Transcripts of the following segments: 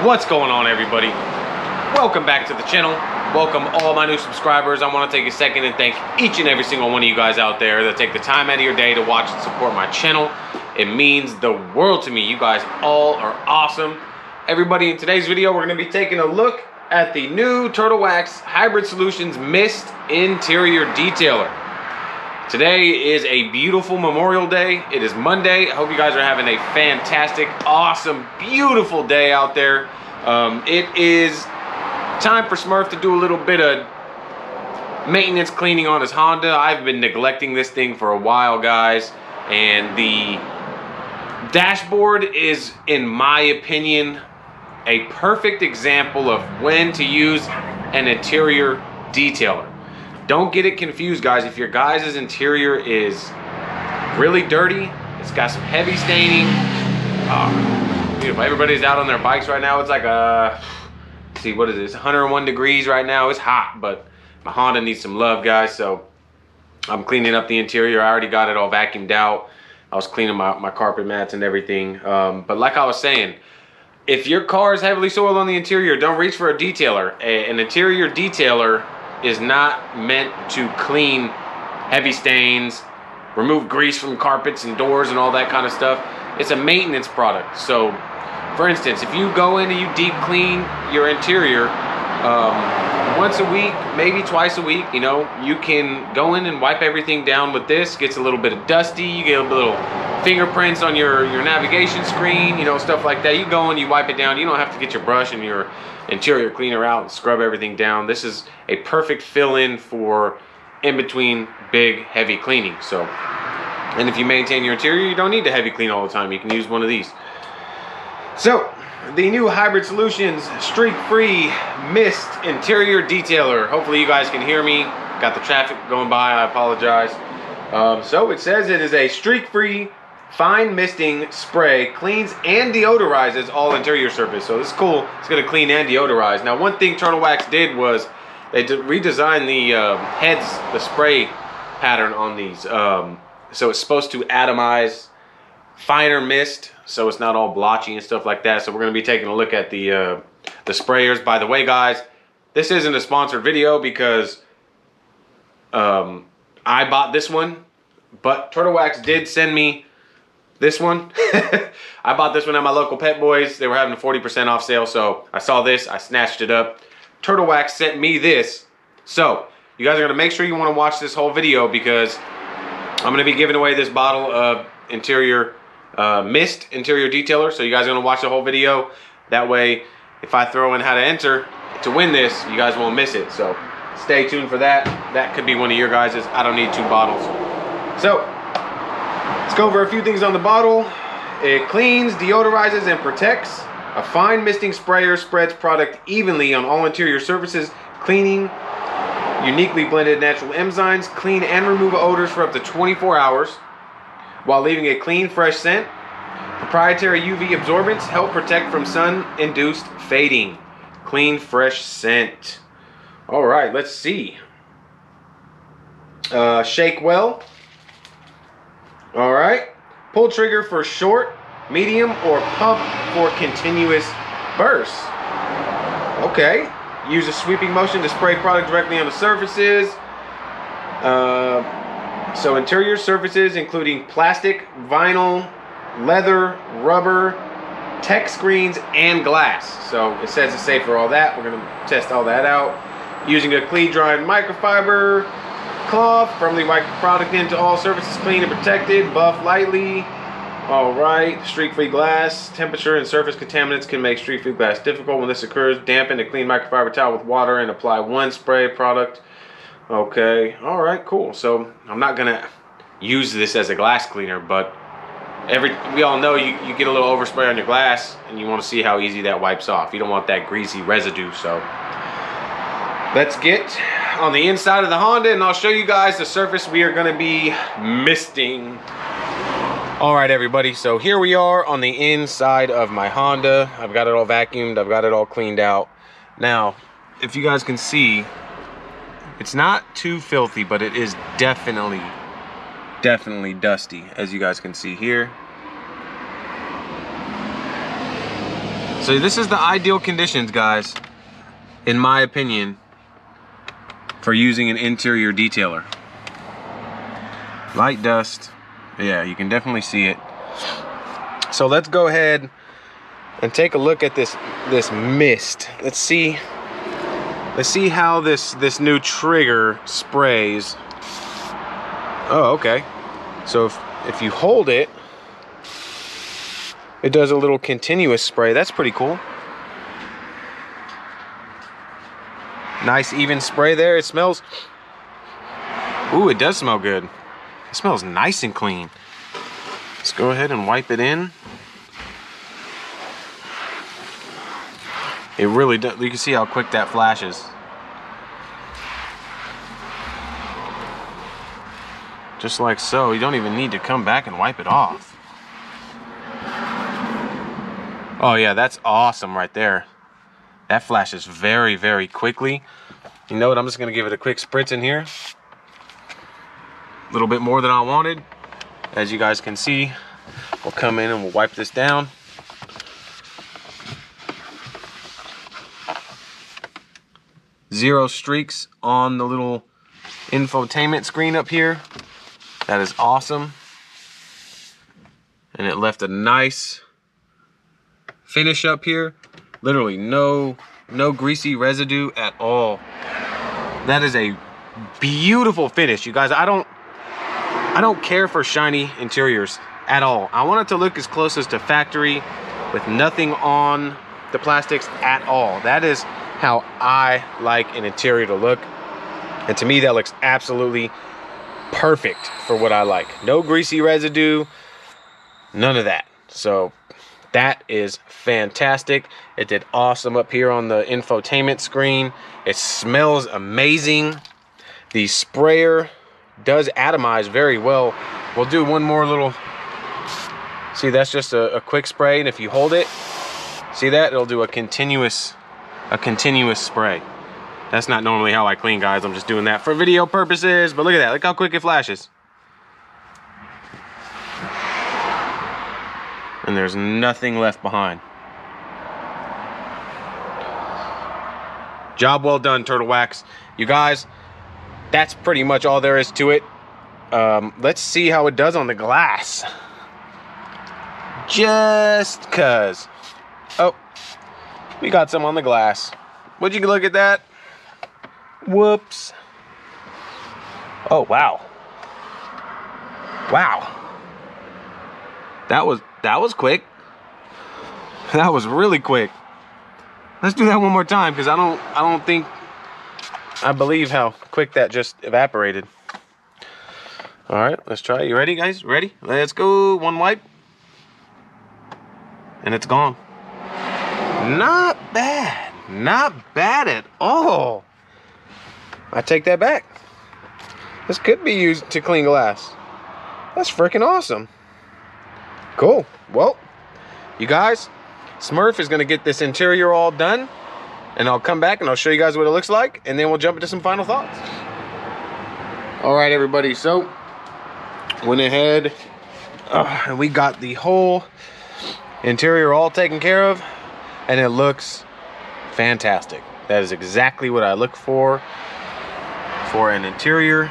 What's going on, everybody? Welcome back to the channel. Welcome all my new subscribers. I want to take a second and thank each and every single one of you guys out there that take the time out of your day to watch and support my channel. It means the world to me. You guys all are awesome. Everybody, in today's video, we're going to be taking a look at the new Turtlewax Hybrid Solutions Mist Interior Detailer. Today is a beautiful Memorial Day. It is Monday. I hope you guys are having a fantastic, awesome, beautiful day out there. It is time for Smurf to do a little bit of maintenance cleaning on his Honda. I've been neglecting this thing for a while, guys, and the dashboard is, in my opinion, a perfect example of when to use an interior detailer. Don't get it confused, guys. If your guys' interior is really dirty, it's got some heavy staining, beautiful. Everybody's out on their bikes right now. It's like see, what is this, 101 degrees right now. It's hot, but my Honda needs some love, guys. So I'm cleaning up the interior. I already got it all vacuumed out. I was cleaning my carpet mats and everything. But like I was saying, if your car is heavily soiled on the interior, don't reach for a detailer. An interior detailer is not meant to clean heavy stains, remove grease from carpets and doors and all that kind of stuff. It's a maintenance product. So for instance, if you go in and you deep clean your interior once a week, maybe twice a week, you know, you can go in and wipe everything down with this. Gets a little bit of dusty, you get a little fingerprints on your navigation screen, you know, stuff like that. You go and you wipe it down. You don't have to get your brush and your interior cleaner out and scrub everything down. This is a perfect fill-in for in between big heavy cleaning. So, and if you maintain your interior, you don't need to heavy clean all the time. You can use one of these. So the new Hybrid Solutions streak-free mist interior detailer. Hopefully you guys can hear me. Got the traffic going by, I apologize. So it says it is a streak-free fine misting spray, cleans and deodorizes all interior surface. So this is cool. It's going to clean and deodorize. Now, one thing Turtlewax did was they redesigned the heads, the spray pattern on these. So it's supposed to atomize finer mist, so it's not all blotchy and stuff like that. So we're going to be taking a look at the sprayers. By the way, guys, this isn't a sponsored video because I bought this one, but Turtlewax did send me this one. I bought this one at my local Pet Boys. They were having a 40% off sale, so I saw this, I snatched it up. Turtlewax sent me this. So you guys are going to make sure you want to watch this whole video because I'm going to be giving away this bottle of interior mist interior detailer. So you guys are going to watch the whole video. That way, if I throw in how to enter to win this, you guys won't miss it. So stay tuned for that. That could be one of your guys's. I don't need two bottles. So let's go over a few things on the bottle. It cleans, deodorizes, and protects. A fine misting sprayer spreads product evenly on all interior surfaces, cleaning uniquely blended natural enzymes, clean and remove odors for up to 24 hours, while leaving a clean, fresh scent. Proprietary UV absorbents help protect from sun-induced fading. Clean, fresh scent. All right, let's see. Shake well. All right. Pull trigger for short, medium, or pump for continuous bursts. Okay. Use a sweeping motion to spray product directly on the surfaces. So interior surfaces including plastic, vinyl, leather, rubber, tech screens, and glass. So it says it's safe for all that. We're going to test all that out. Using a clean-drying microfiber cloth, firmly wipe the product into all surfaces, clean and protected. Buff lightly. All right. Streak-free glass. Temperature and surface contaminants can make streak-free glass difficult. When this occurs, dampen a clean microfiber towel with water and apply one spray product. Okay. All right. Cool. So I'm not gonna use this as a glass cleaner, but we all know you get a little overspray on your glass, and you want to see how easy that wipes off. You don't want that greasy residue. So let's get on the inside of the Honda, and I'll show you guys the surface we are going to be misting. All right, everybody, so here we are on the inside of my Honda. I've got it all vacuumed. I've got it all cleaned out. Now, if you guys can see, it's not too filthy, but it is definitely dusty, as you guys can see here. So this is the ideal conditions, guys, in my opinion, for using an interior detailer. Light dust, yeah, you can definitely see it. So let's go ahead and take a look at this mist. Let's see how this new trigger sprays. Oh, okay. So if you hold it, it does a little continuous spray. That's pretty cool. Nice even spray there. It smells, ooh, it does smell good. It smells nice and clean. Let's go ahead and wipe it in. It really does. You can see how quick that flashes. Just like so. You don't even need to come back and wipe it off. Oh yeah, that's awesome right there. That flashes very, very quickly. You know what? I'm just gonna give it a quick spritz in here. A little bit more than I wanted. As you guys can see, we'll come in and we'll wipe this down. Zero streaks on the little infotainment screen up here. That is awesome. And it left a nice finish up here. Literally no greasy residue at all. That is a beautiful finish, you guys. I don't care for shiny interiors at all. I want it to look as close as to factory with nothing on the plastics at all. That is how I like an interior to look. And to me, that looks absolutely perfect for what I like. No greasy residue, none of that. So that is fantastic. It did awesome up here on the infotainment screen. It smells amazing. The sprayer does atomize very well. We'll do one more little, see, that's just a quick spray, and if you hold it, see that? It'll do a continuous spray. That's not normally how I clean, guys. I'm just doing that for video purposes, but look at that. Look how quick it flashes. And there's nothing left behind. Job well done, Turtlewax. You guys, that's pretty much all there is to it. Let's see how it does on the glass. Just cause. Oh, we got some on the glass. Would you look at that? Whoops. Oh, wow. Wow. That was quick. That was really quick. Let's do that one more time, because I believe how quick that just evaporated. All right, let's try. You ready, guys? Ready? Let's go. One wipe. And it's gone. Not bad. Not bad at all. I take that back. This could be used to clean glass. That's freaking awesome. Cool. Well, you guys, Smurf is going to get this interior all done, and I'll come back and I'll show you guys what it looks like, and then we'll jump into some final thoughts. All right, everybody, so went ahead and we got the whole interior all taken care of, and it looks fantastic. That is exactly what I look for an interior.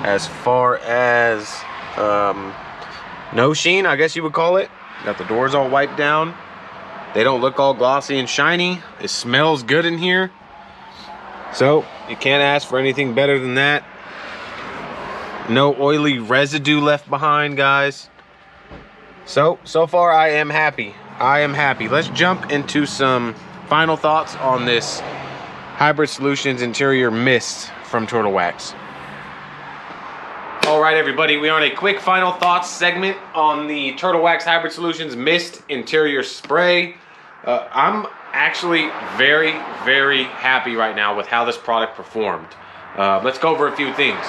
As far as no sheen, I guess you would call it. Got the doors all wiped down. They don't look all glossy and shiny. It smells good in here. So you can't ask for anything better than that. No oily residue left behind, guys. So far I am happy. I am happy. Let's jump into some final thoughts on this Hybrid Solutions interior mist from Turtlewax. All right, everybody, we are on a quick final thoughts segment on the Turtlewax Hybrid Solutions Mist Interior Spray. I'm actually very, very happy right now with how this product performed. Let's go over a few things.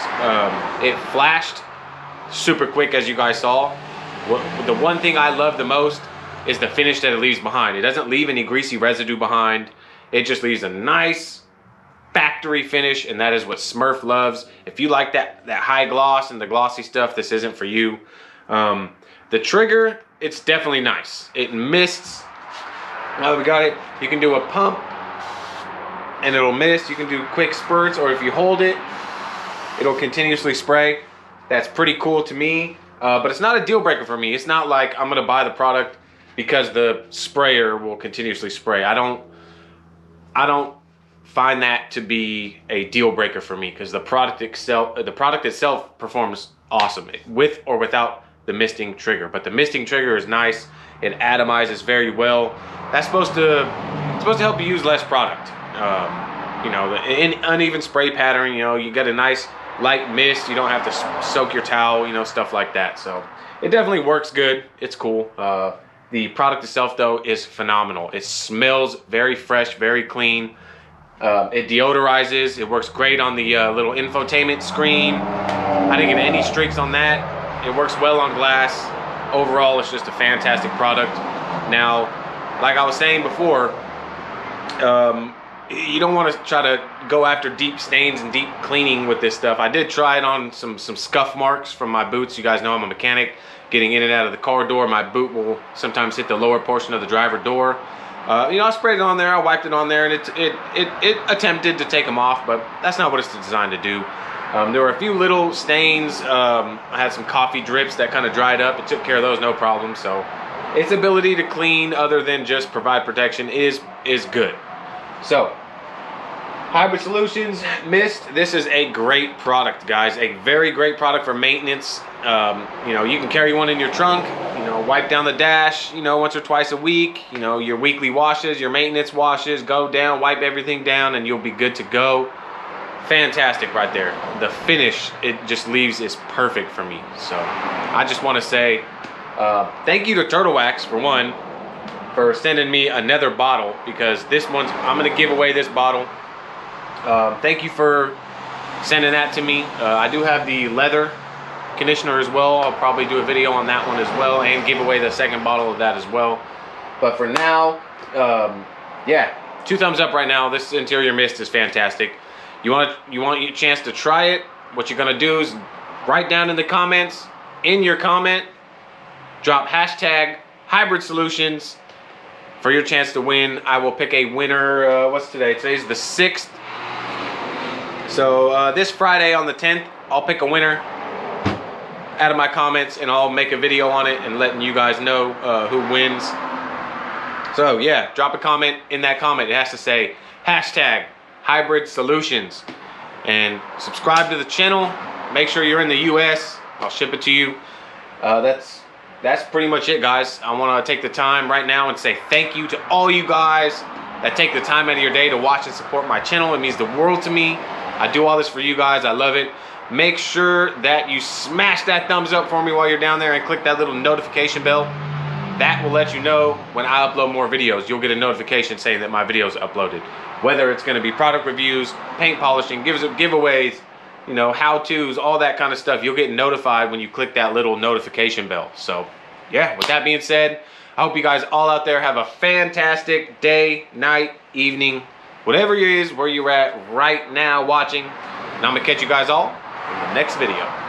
It flashed super quick, as you guys saw. The one thing I love the most is the finish that it leaves behind. It doesn't leave any greasy residue behind. It just leaves a nice factory finish, and that is what Smurf loves. If you like that high gloss and the glossy stuff, this isn't for you. The trigger, it's definitely nice. It mists Now that we got it, you can do a pump and it'll mist. You can do quick spurts, or if you hold it, it'll continuously spray. That's pretty cool to me, but it's not a deal breaker for me. It's not like I'm gonna buy the product because the sprayer will continuously spray. I don't find that to be a deal breaker for me, because the product itself performs awesome with or without the misting trigger. But the misting trigger is nice. It atomizes very well. That's supposed to help you use less product. You know, in uneven spray pattern, you know, you get a nice light mist. You don't have to soak your towel, you know, stuff like that. So it definitely works good. It's cool. The product itself, though, is phenomenal. It smells very fresh, very clean. It deodorizes. It works great on the little infotainment screen. I didn't get any streaks on that. It works well on glass. Overall, it's just a fantastic product. Now, like I was saying before, you don't want to try to go after deep stains and deep cleaning with this stuff. I did try it on some scuff marks from my boots. You guys know I'm a mechanic. Getting in and out of the car door, my boot will sometimes hit the lower portion of the driver door. You know, I sprayed it on there, I wiped it on there, and it attempted to take them off, but that's not what it's designed to do. There were a few little stains. I had some coffee drips that kind of dried up. It took care of those, no problem. So its ability to clean, other than just provide protection, is good. So, Hybrid Solutions Mist. This is a great product, guys. A very great product for maintenance. You know, you can carry one in your trunk. You know, wipe down the dash, you know, once or twice a week. You know, your weekly washes, your maintenance washes, go down, wipe everything down, and you'll be good to go. Fantastic right there. The finish it just leaves is perfect for me. So I just want to say thank you to Turtlewax, for one, for sending me another bottle, because this one's, I'm going to give away this bottle. Thank you for sending that to me. I do have the leather conditioner as well. I'll probably do a video on that one as well, and give away the second bottle of that as well. But for now, yeah, 2 thumbs up right now. This interior mist is fantastic. You want a chance to try it? What you're gonna do is write down in the comments, in your comment, drop hashtag Hybrid Solutions for your chance to win. I will pick a winner. What's today? Today's the 6th. So this Friday on the 10th, I'll pick a winner out of my comments, and I'll make a video on it and letting you guys know who wins. So yeah, drop a comment. In that comment, it has to say hashtag Hybrid Solutions, and subscribe to the channel. Make sure you're in the US. I'll ship it to you. That's pretty much it, guys. I want to take the time right now and say thank you to all you guys that take the time out of your day to watch and support my channel. It means the world to me. I do all this for you guys. I love it. Make sure that you smash that thumbs up for me while you're down there, and click that little notification bell. That will let you know when I upload more videos. You'll get a notification saying that my video is uploaded. Whether it's going to be product reviews, paint polishing, giveaways, you know, how-tos, all that kind of stuff. You'll get notified when you click that little notification bell. So, yeah, with that being said, I hope you guys all out there have a fantastic day, night, evening, whatever it is, where you're at right now watching. And I'm going to catch you guys all in the next video.